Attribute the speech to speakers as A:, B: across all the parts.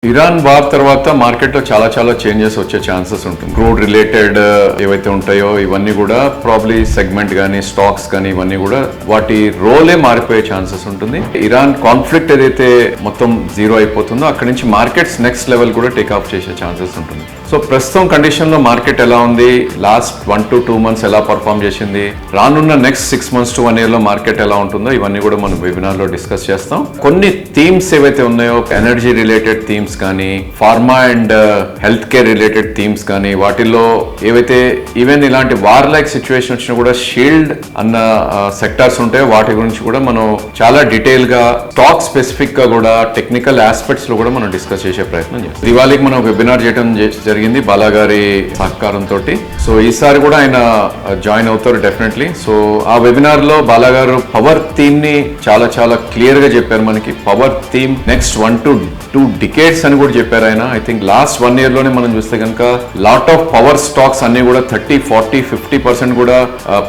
A: Iran war తర్వాత market లో చాలా చేంజెస్ వచ్చే ఛాన్సెస్ ఉంటుంది. క్రూడ్ రిలేటెడ్ ఏవైతే ఉంటాయో ఇవన్నీ కూడా ప్రాబ్లీ సెగ్మెంట్ గానీ స్టాక్స్ కానీ ఇవన్నీ కూడా వాటి రోలే మారిపోయే ఛాన్సెస్ ఉంటుంది. ఇరాన్ కాన్ఫ్లిక్ట్ ఏదైతే మొత్తం జీరో అయిపోతుందో అక్కడి నుంచి మార్కెట్స్ నెక్స్ట్ లెవెల్ కూడా టేక్ ఆఫ్ చేసే ఛాన్సెస్ ఉంటుంది. సో ప్రస్తుతం కండిషన్ లో మార్కెట్ ఎలా ఉంది, లాస్ట్ 1 to 2 months ఎలా పర్ఫామ్ చేసింది, రానున్న నెక్స్ట్ 6 months to 1 year లో మార్కెట్ ఎలా ఉంటుందో ఇవన్నీ కూడా మనం వెబినార్ లో డిస్కస్ చేస్తాం. కొన్ని థీమ్స్ ఏవైతే ఉన్నాయో ఎనర్జీ రిలేటెడ్ థీమ్స్ కానీ pharma and health care related themes కానీ వాటిల్లో ఏవైతే ఈవెన్ ఇలాంటి వార్ లైక్ సిచ్యువేషన్ వచ్చినా కూడా షీల్డ్ అన్న సెక్టార్స్ ఉంటాయో వాటి గురించి కూడా మనం చాలా డీటెయిల్ గా స్టాక్ స్పెసిఫిక్ గా కూడా టెక్నికల్ ఆస్పెక్ట్స్ లో కూడా మనం డిస్కస్ చేసే ప్రయత్నం చేస్తాం. దివాళీకి మనం వెబినార్ చేయడం జరిగింది బాలాగారి సహకారంతో. సో ఈసారి కూడా ఆయన జాయిన్ అవుతారు డెఫినెట్లీ. సో ఆ వెబినార్ లో బాలాగారు పవర్ థీమ్ ని చాలా క్లియర్ గా చెప్పారు. మనకి power theme next 1 to 2 decades అని కూడా చెప్పారు ఆయన. ఐ థింక్ లాస్ట్ 1 year లోనే మనం చూస్తే కనుక లాట్ ఆఫ్ పవర్ స్టాక్స్ అన్ని కూడా 30, 40, 50% కూడా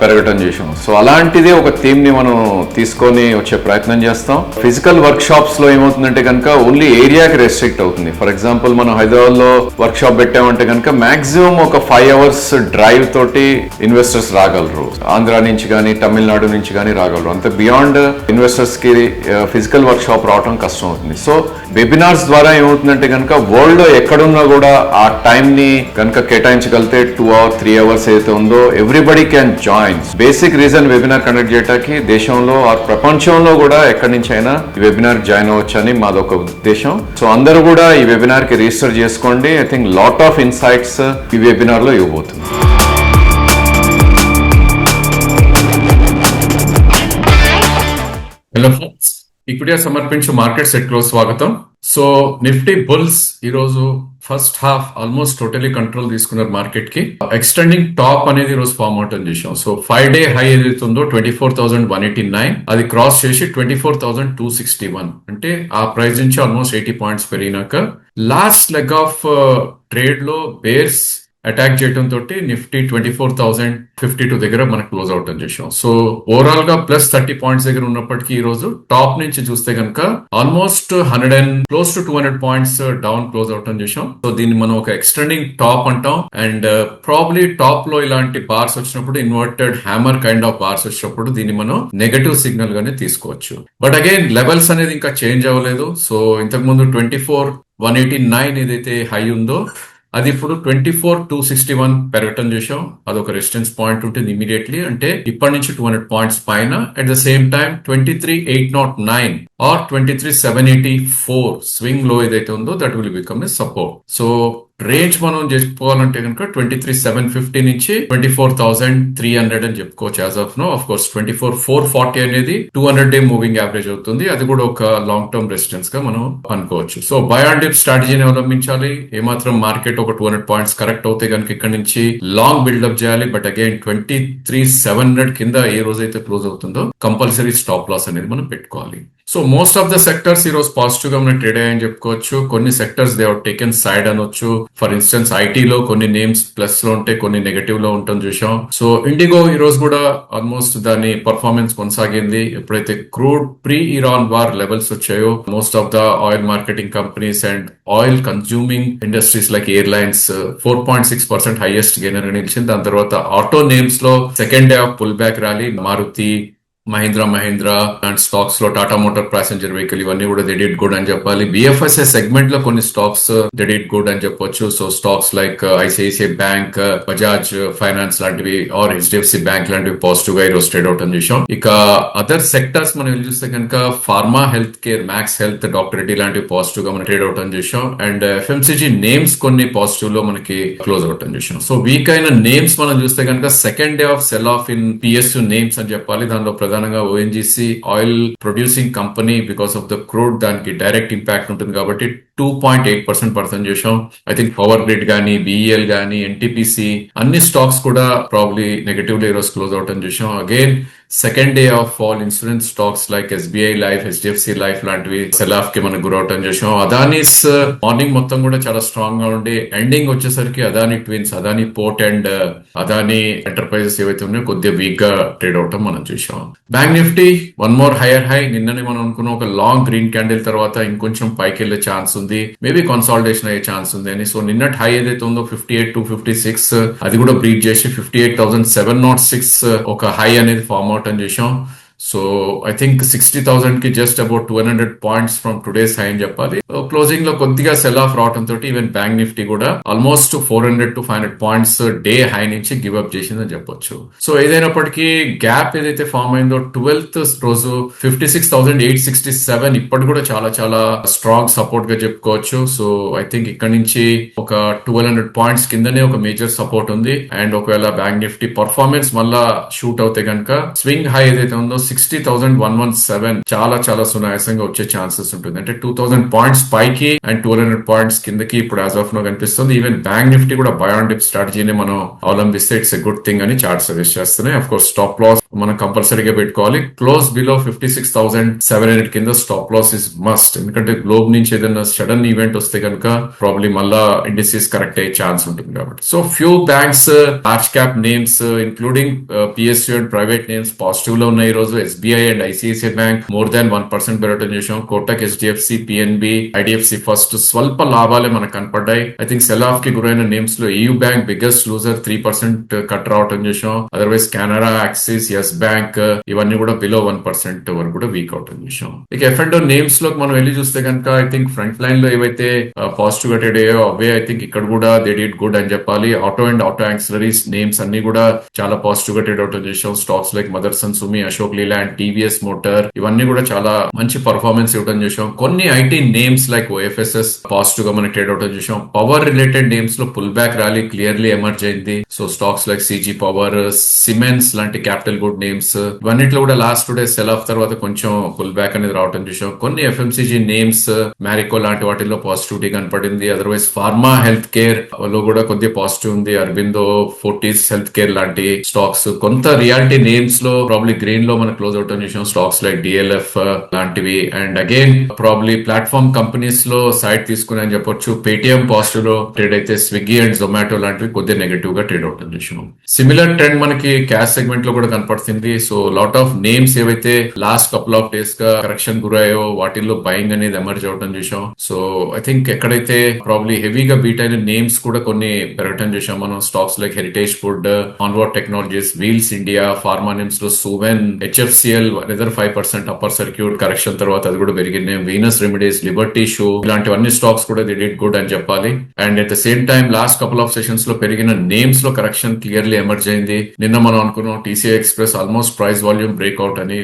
A: పెరగటం చేసాం. సో అలాంటిదే ఒక థీమ్ ని మనం తీసుకొని వచ్చే ప్రయత్నం చేస్తాం. ఫిజికల్ వర్క్ షాప్స్ లో ఏమవుతుందంటే కనుక ఓన్లీ ఏరియాకి రెస్ట్రిక్ట్ అవుతుంది. ఫర్ ఎగ్జాంపుల్ మనం హైదరాబాద్ లో వర్క్ షాప్ పెట్టామంటే కనుక మాక్సిమం ఒక 5 hours డ్రైవ్ తోటి ఇన్వెస్టర్స్ రాగలరు. ఆంధ్ర నుంచి కానీ తమిళనాడు నుంచి కానీ రాగలరు. అంత బియాండ్ ఇన్వెస్టర్స్ కి ఫిజికల్ వర్క్ షాప్ రావడం కష్టం అవుతుంది. సో వెబినార్స్ ద్వారా ఏమవుతుందంటే కనుక వరల్డ్ లో ఎక్కడున్నా కూడా ఆ టైం ని కనుక కేటాయించగలితే 2 or 3 hours ఏదైతే ఉందో everybody can join. Basic reason webinar conduct చేయడానికి దేశంలో ఆ ప్రపంచంలో కూడా ఎక్కడి నుంచి అయినా ఈ వెబినార్ జాయిన్ అవ్వచ్చు అని మాదొక ఉద్దేశం. సో అందరూ కూడా ఈ వెబినార్ కి రిజిస్టర్ చేసుకోండి. I think lot of insights ఈ వెబినార్ లో ఇవ్వబోతుంది.
B: హలో ఫ్రెండ్స్, ఈక్విటీ సమర్పించు మార్కెట్ సెట్ లో స్వాగతం. సో నిఫ్టీ బుల్స్ ఈ రోజు first half almost totally control తీసుకున్నారు మార్కెట్ కి. ఎక్స్టెండింగ్ టాప్ అనేది ఈ రోజు ఫామ్ అవుట్ అని చేసాం. సో 5-day హై ఏదైతుందో 24,189 అది క్రాస్ చేసి 24,261 అంటే ఆ ప్రైస్ నుంచి ఆల్మోస్ట్ 80 points పెరిగినాక లాస్ట్ లెగ్ ఆఫ్ ట్రేడ్ లో బేర్స్ అటాక్ చేయడం తోటి నిఫ్టీ 24,052 దగ్గర మనకు క్లోజ్ అవుట్ అని చేసాం. సో ఓవరాల్ గా ప్లస్ 30 points దగ్గర ఉన్నప్పటికీ ఈ రోజు టాప్ నుంచి చూస్తే కనుక almost 200 points down close out అని చేసాం. సో దీన్ని మనం ఒక ఎక్స్టెండింగ్ టాప్ అంటాం. అండ్ ప్రాబ్లీ టాప్ లో ఇలాంటి బార్స్ వచ్చినప్పుడు inverted hammer kind of bars వచ్చినప్పుడు దీన్ని మనం నెగటివ్ సిగ్నల్ గానే తీసుకోవచ్చు. బట్ అగైన్ లెవెల్స్ అనేది ఇంకా చేంజ్ అవ్వలేదు. సో ఇంతకు ముందు 24,189 ఏదైతే హై ఉందో అది ఇప్పుడు 24,261 పెరగటం చేసాం. అదొక రెసిస్టెన్స్ పాయింట్ ఉంటుంది ఇమీడియట్లీ. అంటే ఇప్పటి నుంచి 200 points పైన. At the same time 23,809 or 23,784 swing లో ఏదైతే ఉందో that will become a support. So range మనం చెప్పుకోవాలంటే కనుక 23,750 నుంచి 24,300 అని చెప్పుకోవచ్చు as of now. Of course 24,440 అనేది 200-day మూవింగ్ యావరేజ్ అవుతుంది. అది కూడా ఒక లాంగ్ టర్మ్ రెసిస్టెన్స్ గా మనం అనుకోవచ్చు. సో బై ఆన్ డిప్ స్ట్రాటజీని అవలంబించాలి. ఏమాత్రం మార్కెట్ ఒక 200 points కరెక్ట్ అవుతే కనుక ఇక్కడ నుంచి లాంగ్ బిల్డప్ చేయాలి. బట్ అగైన్ 23,700 కింద ఏ రోజైతే క్లోజ్ అవుతుందో కంపల్సరీ స్టాప్ లాస్ అనేది మనం పెట్టుకోవాలి. So most of the sectors ఈ రోజు పాజిటివ్ గా మనం ట్రేడ్ అయ్యాయని చెప్పుకోవచ్చు. కొన్ని sectors they have taken side అనొచ్చు. ఫర్ ఇన్స్టెన్స్ ఐటీలో కొన్ని నేమ్స్ ప్లస్ లో ఉంటే కొన్ని నెగటివ్ లో ఉంటాం చూసాం. సో ఇండిగో ఈ రోజు కూడా ఆల్మోస్ట్ దాని పర్ఫార్మెన్స్ కొనసాగింది. ఎప్పుడైతే crude pre Iran war levels వచ్చాయో most of the oil marketing companies and oil consuming industries like airlines 4.6% highest gainer గా నిలిచింది. దాని తర్వాత ఆటో నేమ్స్ లో second day of pull back rally. Maruti, Mahindra and stocks లో టాటా మోటార్ ప్యాసింజర్ వెహికల్ ఇవన్నీ కూడా they did good అని చెప్పాలి. బిఎఫ్ఎస్ఐ సెగ్మెంట్ లో కొన్ని స్టాక్స్ దే డిడ్ గుడ్ అని చెప్పొచ్చు. So stocks like ICICI bank, Bajaj finance లాంటివి ఆర్ హెచ్డిఎఫ్సి బ్యాంక్ లాంటివి పాజిటివ్ గా ఈరోజు ట్రేడ్ అవుట్ అని చూసాం. ఇక అదర్ సెక్టర్స్ మనం చూస్తే కనుక pharma, health care, max health, doctor Reddy లాంటివి పాజిటివ్ గా మనం ట్రేడ్ అవుట్ అని చూసాం. అండ్ ఎఫ్ఎంసీజీ నేమ్స్ కొన్ని పాజిటివ్ లో మనకి క్లోజ్ అవుట్ అని చూసాం. సో వీక్ అయిన నేమ్స్ మనం చూస్తే కనుక second day of sell off in PSU names అని చెప్పాలి. దానిలో ప్రధానంగా ONGC oil producing company because of the crude దానికి డైరెక్ట్ ఇంపాక్ట్ ఉంటుంది కాబట్టి 2.8% పర్సెంట్ చేసాం. ఐ థింక్ పవర్ గ్రిడ్ గానీ, బిఈఎల్ గానీ, ఎన్టీపీసీ అన్ని స్టాక్స్ కూడా ప్రాబ్లీ నెగటివ్ లో ఈరోజు క్లోజ్ అవుట్ అని చూసాం. Again second day of fall insurance stocks like SBI life, HDFC life లాంటివి సెల్ ఆఫ్ కి మనం గురవటం చేసాం. అదానీస్ మార్నింగ్ మొత్తం కూడా చాలా స్ట్రాంగ్ గా ఉండి ఎండింగ్ వచ్చేసరికి Adani twins, Adani port and Adani enterprises ఏవైతే ఉన్నాయో కొద్దిగా వీక్ గా ట్రేడ్ అవటం మనం చూసాం. Bank Nifty one more hire high. నిన్ననే మనం అనుకున్న ఒక లాంగ్ గ్రీన్ క్యాండిల్ తర్వాత ఇంకొంచెం పైకి వెళ్లే ఛాన్స్ ఉంది, మేబీ కన్సాలిడేషన్ అయ్యే ఛాన్స్ ఉంది అని. సో నిన్నటి హై ఏదైతే ఉందో 58,256 అది కూడా బ్రీచ్ చేసి 58,706 ఒక హై అనేది ఫామ్ అవుట్ అని చేసాం. సో ఐ థింక్ 60,000 కి just about 200 points from today's high అని చెప్పాలి. క్లోజింగ్ లో కొద్దిగా సెల్ ఆఫ్ రావడం తోటి ఈవెన్ బ్యాంక్ నిఫ్టీ కూడా almost 400 to 500 points day high నుంచి గివ్ అప్ చేసిందని చెప్పొచ్చు. సో ఏదైనప్పటికీ గ్యాప్ ఏదైతే ఫామ్ అయిందో 12th రోజు 56,867 ఇప్పటి కూడా చాలా చాలా స్ట్రాంగ్ సపోర్ట్ గా చెప్పుకోవచ్చు. సో ఐ థింక్ ఇక్కడ నుంచి ఒక 1200 పాయింట్స్ కిందనే ఒక మేజర్ సపోర్ట్ ఉంది. అండ్ ఒకవేళ బ్యాంక్ నిఫ్టీ పర్ఫార్మెన్స్ మళ్ళా షూట్ అవుతే కనుక స్వింగ్ హై ఏదైతే ఉందో 60,117 చాలా చాలా సునాయాసంగా వచ్చే ఛాన్సెస్ ఉంటుంది. అంటే 2,000 పాయింట్స్ పైకి అండ్ 200 పాయింట్స్ కిందకి ఇప్పుడు యాజ్ ఆఫ్ నో కనిపిస్తుంది. ఈవెన్ బ్యాంక్ నిఫ్టీ కూడా బై ఆన్ డిప్ స్ట్రాటజీని మనం అవలంబిస్తే ఇట్స్ ఎ గుడ్ థింగ్ అని చార్ట్ సజెస్ట్ చేస్తున్నాయి. అఫ్ కోర్స్ స్టాప్ లాస్ మనం కంపల్సరీగా పెట్టుకోవాలి. క్లోజ్ బిలో 56,700 కింద స్టాప్ లాస్ ఇస్ మస్ట్. ఎందుకంటే గ్లోబ్ నుంచి ఏదైనా సడన్ ఈవెంట్ వస్తే కనుక ప్రాబ్లీ మళ్ళా ఇండిసెస్ కరెక్ట్ అయ్యే ఛాన్స్ ఉంటుంది కాబట్టి. So few banks large cap names including PSU and private names positive లో ఉన్నాయి. ఈ రోజు SBI and ICICI bank more than 1% పెరగడం చేసాం. Kotak, HDFC, PNB, IDFC first స్వల్ప లాభాలే మనకు కనపడ్డాయి. ఐ థింక్ సెల్ ఆఫ్ కి గురైన నేమ్స్ లో EU bank biggest loser 3% cut రావడం చేసాం. Otherwise Canara, Axis, Yes Bank ఇవన్నీ కూడా బిలో 1% వరకు కూడా వీక్ అవటం చేసాం. ఇక ఎఫ్&ఓ నేమ్స్ లో మనం వెళ్ళి చూస్తే కనుక ఐ థింక్ ఫ్రంట్ లైన్ లో ఏవైతే పాజిటివ్ గా ట్రేడ్ అయ్యాయో అవే ఐ థింక్ ఇక్కడ కూడా దే డిడ్ గుడ్ అని చెప్పాలి. Auto and auto auxiliaries names అన్ని కూడా చాలా పాజిటివ్ గా ట్రేడ్ అవటం చేసాం. స్టాక్స్ లైక్ మదర్సన్ సుమి, అశోక్ లీలాండ్, టీవీఎస్ మోటార్ ఇవన్నీ కూడా చాలా మంచి పర్ఫార్మెన్స్ ఇవ్వడం చేసాం. కొన్ని IT names like OFSS positive గా మనకి ట్రేడ్ అవుట్ చేసాం. పవర్ రిలేటెడ్ నేమ్స్ లో pull back rally clearly emerge అయింది. So stocks like CG power, Siemens లాంటి క్యాపిటల్ గుడ్ నేమ్స్ ఇవన్నిట్లో కూడా లాస్ట్ డే సెల్ ఆఫ్ తర్వాత కొంచెం పుల్ బ్యాక్ అనేది రావడం చూసాం. కొన్ని ఎఫ్ఎంసీజీ నేమ్స్ మ్యారికో లాంటి వాటిల్లో పాజిటివిటీ కనపడింది. అదర్వైజ్ ఫార్మా హెల్త్ కేర్ లో కూడా కొద్దిగా పాజిటివ్ ఉంది. అరబిందో, ఫోర్టీస్ హెల్త్ కేర్ లాంటి స్టాక్స్. కొంత రియాలిటీ నేమ్స్ లో ప్రాబ్లీ గ్రీన్ లో మనం క్లోజ్ అవుట్ చేసాం. స్టాక్స్ లైక్ డిఎల్ఎఫ్ లాంటివి. And again probably platform companies లో సైడ్ తీసుకుని అని చెప్పొచ్చు. పేటిఎం పాజిటివ్ లో ట్రేడ్ అయితే స్విగ్గీ అండ్ జొమాటో లాంటివి కొద్దిగా నెగటివ్ గా ట్రేడ్ అవుట్ చేసాం. సిమిలర్ ట్రెండ్ మనకి క్యాష్ సెగ్మెంట్ లో కూడా కనపడుతుంది. సో లాట్ ఆఫ్ నేమ్స్ ఏవైతే లాస్ట్ కపుల్ ఆఫ్ డేస్ గా కరెక్షన్ గురయ్యో వాటిల్లో బయింగ్ అనేది ఎమర్జ్ అవటం చేసాం. సో ఐ థింక్ ఎక్కడైతే ప్రాబ్లీ హెవీగా బీట్ అయిన నేమ్స్ కూడా కొన్ని పెరగటం చేసాం మనం. Stocks like Heritage Food, Onward Technologies, Wheels India, pharma names లో Suven, HFCL whether 5% upper circuit correction తర్వాత అది కూడా పెరిగింది. వీనస్ రెమెడీస్, లిబర్టీ షో ఇలాంటివన్నీ స్టాక్స్ కూడా ది డిడ్ గుడ్ అని చెప్పాలి. And at the same time last couple of sessions లో పెరిగిన నేమ్స్ లో కరెక్షన్ క్లియర్లీ ఎమర్జ్ అయింది. నిన్న మనం అనుకున్నాం TCI express almost price volume breakout అని.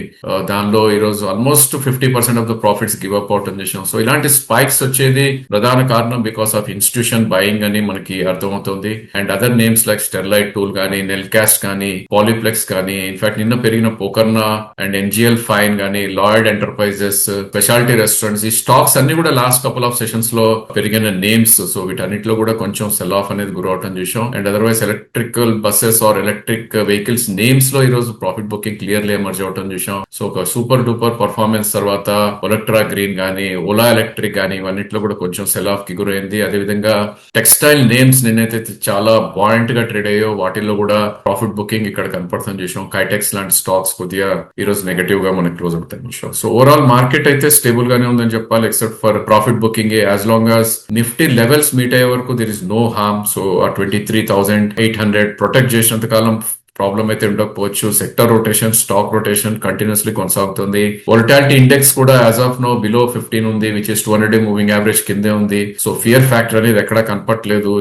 B: దానిలో ఈ రోజు almost 50% of the profits give up out అని చేసాం. సో ఇలాంటి స్పైక్స్ వచ్చేది ప్రధాన కారణం బికాస్ ఆఫ్ ఇన్స్టిట్యూషన్ బయింగ్ అని మనకి అర్థమవుతుంది. And other names like Sterlite tool కానీ, నెల్కాస్ట్ కానీ, పాలిప్లెక్స్ కానీ, ఇన్ఫాక్ట్ నిన్న పెరిగిన పోకర్నా అండ్ ఎన్జిఎల్ ఫైన్ కానీ, లాయిడ్ ఎంటర్ప్రైజెస్, స్పెషాలిటీ రెస్టారెంట్స్ ఈ స్టాక్స్ అన్ని కూడా లాస్ట్ కపుల్ ఆఫ్ సెషన్స్ లో పెరిగిన నేమ్స్. సో వీటన్నిటిలో కూడా కొంచెం సెల్ ఆఫ్ అనేది గురవటం చూసాం. And otherwise electrical buses or electric vehicles names లో ఈ రోజు ప్రాఫిట్ బుకింగ్ క్లియర్లీ ఎమర్జ్ అవటం చూసాం. సో ఒక సూపర్ డూపర్ పర్ఫార్మెన్స్ తర్వాత ఒలెక్ట్రా గ్రీన్ గానీ, ఓలా ఎలక్ట్రిక్ గానీ ఇవన్నిట్లో కూడా కొంచెం సెల్ ఆఫ్ కి గురైంది. అదేవిధంగా టెక్స్టైల్ నేమ్స్ నిన్నైతే చాలా పాయింట్ గా ట్రేడ్ అయ్యో వాటిల్లో కూడా ప్రాఫిట్ బుకింగ్ ఇక్కడ కనపడుతుంది చూసాం. కైటెక్స్ లాంటి స్టాక్స్ కొద్దిగా ఈ రోజు నెగటివ్ గా మనకి క్లోజ్ అవుతాయి చూసాం. సో ఓవరాల్ మార్కెట్ అయితే స్టేబుల్ గానే ఉందని చెప్పాలి except for profit booking. As long as Nifty levels meet అయ్యే వరకు there is no harm. So ఆ 23,800 ప్రొటెక్ట్ చేసినంత కాలం ప్రాబ్లం అయితే ఉండకపోవచ్చు. Sector rotation, stock rotation continuously కొనసాగుతుంది. వోల్టాలిటీ ఇండెక్స్ కూడా యాజ్ ఆఫ్ నో బిలో 15 ఉంది, విచ్ ఇస్ 200 మూవింగ్ యావరేజ్ కిందే ఉంది. సో ఫియర్ ఫ్యాక్టర్ అనేది ఎక్కడా కనపట్లేదు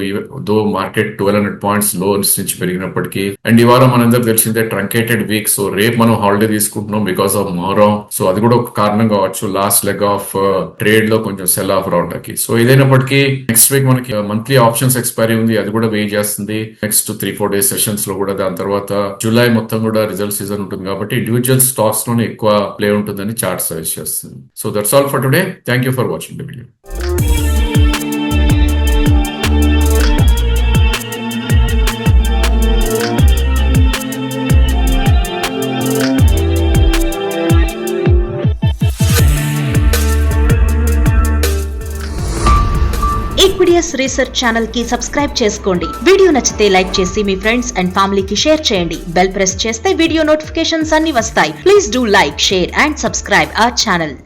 B: దో మార్కెట్ 1200 పాయింట్స్ లో నుంచి పెరిగినప్పటికీ. అండ్ ఈ వారం మనందరికి తెలిసిందే ట్రంకేటెడ్ వీక్. సో రేపు మనం హాలిడే తీసుకుంటున్నాం బికాస్ ఆఫ్ మొహరం. సో అది కూడా ఒక కారణం కావచ్చు లాస్ట్ లెగ్ ఆఫ్ ట్రేడ్ లో కొంచెం సెల్ ఆఫ్ రావడానికి. సో ఇదైనప్పటికీ నెక్స్ట్ వీక్ మనకి మంత్లీ ఆప్షన్స్ ఎక్స్పైరీ ఉంది, అది కూడా వెయిట్ చేస్తుంది నెక్స్ట్ 3-4 డేస్ సెషన్స్ లో కూడా. దాని తర్వాత జూలై మొత్తం కూడా రిజల్ట్ సీజన్ ఉంటుంది కాబట్టి ఇండివిజువల్ స్టాక్స్ లోనే ఎక్కువ ప్లే ఉంటుందని చార్ట్ సజెస్ట్ చేస్తుంది. So that's all for today. Thank you for watching the video.
C: Research channel కి సబ్స్క్రైబ్ చేసుకోండి. వీడియో నచ్చితే లైక్ చేసి మీ ఫ్రెండ్స్ అండ్ ఫ్యామిలీకి షేర్ చేయండి. బెల్ ప్రెస్ చేస్తే వీడియో నోటిఫికేషన్స్ అన్ని వస్తాయి. Please do like, share and subscribe our channel.